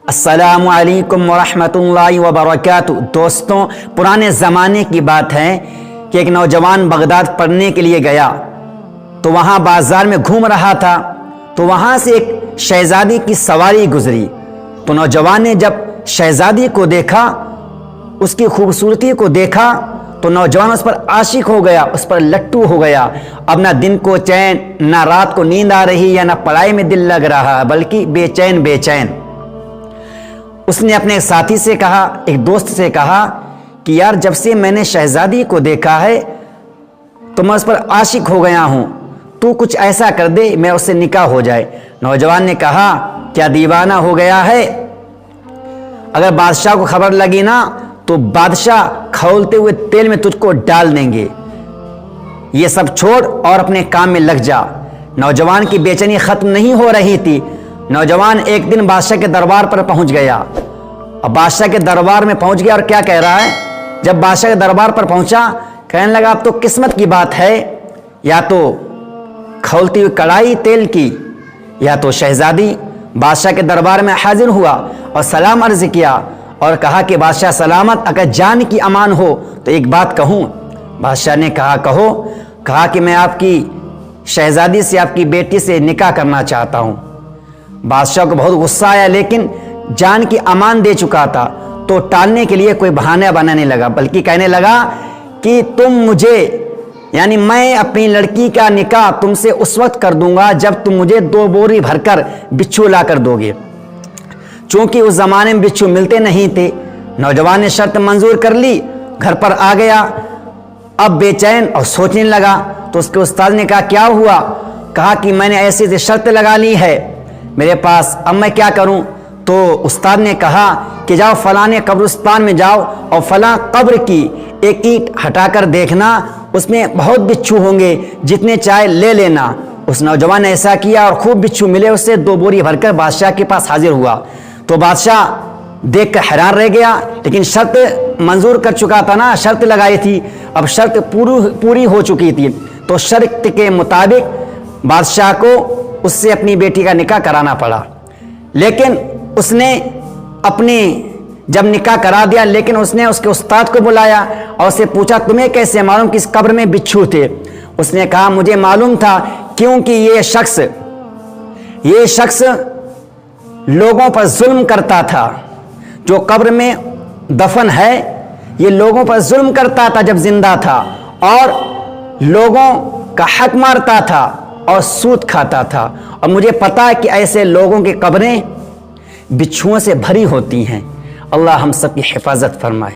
السلام علیکم ورحمۃ اللہ وبرکاتہ۔ دوستوں، پرانے زمانے کی بات ہے کہ ایک نوجوان بغداد پڑھنے کے لیے گیا تو وہاں بازار میں گھوم رہا تھا تو وہاں سے ایک شہزادی کی سواری گزری تو نوجوان نے جب شہزادی کو دیکھا، اس کی خوبصورتی کو دیکھا تو نوجوان اس پر عاشق ہو گیا، اس پر لٹو ہو گیا۔ اب نہ دن کو چین، نہ رات کو نیند آ رہی یا نہ پڑھائی میں دل لگ رہا ہے، بلکہ بے چین۔ اس نے اپنے ساتھی سے کہا، ایک دوست سے کہا کہ یار جب سے میں نے شہزادی کو دیکھا ہے تو میں اس پر عاشق ہو گیا ہوں، تو کچھ ایسا کر دے میں اس سے نکاح ہو جائے۔ نوجوان نے کہا کیا دیوانہ ہو گیا ہے؟ اگر بادشاہ کو خبر لگی نا تو بادشاہ کھولتے ہوئے تیل میں تجھ کو ڈال دیں گے، یہ سب چھوڑ اور اپنے کام میں لگ جا۔ نوجوان کی بے چینی ختم نہیں ہو رہی تھی۔ نوجوان ایک دن بادشاہ کے دربار پر پہنچ گیا۔ اب بادشاہ کے دربار میں پہنچ گیا اور کیا کہہ رہا ہے؟ جب بادشاہ کے دربار پر پہنچا کہنے لگا اب تو قسمت کی بات ہے، یا تو کھولتی ہوئی کڑائی تیل کی یا تو شہزادی۔ بادشاہ کے دربار میں حاضر ہوا اور سلام عرض کیا اور کہا کہ بادشاہ سلامت، اگر جان کی امان ہو تو ایک بات کہوں۔ بادشاہ نے کہا کہو۔ کہا کہ میں آپ کی شہزادی سے، آپ کی بیٹی سے نکاح کرنا چاہتا ہوں۔ بادشاہ کو بہت غصہ آیا، لیکن جان کی امان دے چکا تھا تو ٹالنے کے لیے کوئی بہانہ بنانے لگا، بلکہ کہنے لگا کہ تم مجھے، یعنی میں اپنی لڑکی کا نکاح تم سے اس وقت کر دوں گا جب تم مجھے 2 بوری بھر کر بچھو لا کر دو گے۔ چونکہ اس زمانے میں بچھو ملتے نہیں تھے، نوجوان نے شرط منظور کر لی، گھر پر آ گیا۔ اب بے چین اور سوچنے لگا تو اس کے استاد نے کہا کیا ہوا؟ کہا کہ میں نے ایسی شرط لگا لی ہے میرے پاس، اب میں کیا کروں؟ تو استاد نے کہا کہ جاؤ فلاں قبرستان میں جاؤ اور فلاں قبر کی ایک اینٹ ہٹا کر دیکھنا، اس میں بہت بچھو ہوں گے، جتنے چاہے لے لینا۔ اس نوجوان نے ایسا کیا اور خوب بچھو ملے، اس سے 2 بوری بھر کر بادشاہ کے پاس حاضر ہوا تو بادشاہ دیکھ کر حیران رہ گیا، لیکن شرط منظور کر چکا تھا نا، شرط لگائی تھی، اب شرط پوری ہو چکی تھی تو شرط کے مطابق بادشاہ کو اس سے اپنی بیٹی کا نکاح کرانا پڑا۔ لیکن اس نے جب نکاح کرا دیا، لیکن اس نے اس کے استاد کو بلایا اور اسے پوچھا تمہیں کیسے معلوم کہ اس قبر میں بچھو تھے؟ اس نے کہا مجھے معلوم تھا، کیونکہ یہ شخص لوگوں پر ظلم کرتا تھا، جو قبر میں دفن ہے یہ لوگوں پر ظلم کرتا تھا جب زندہ تھا، اور لوگوں کا حق مارتا تھا اور سود کھاتا تھا، اور مجھے پتا ہے کہ ایسے لوگوں کی قبریں بچھوؤں سے بھری ہوتی ہیں۔ اللہ ہم سب کی حفاظت فرمائے۔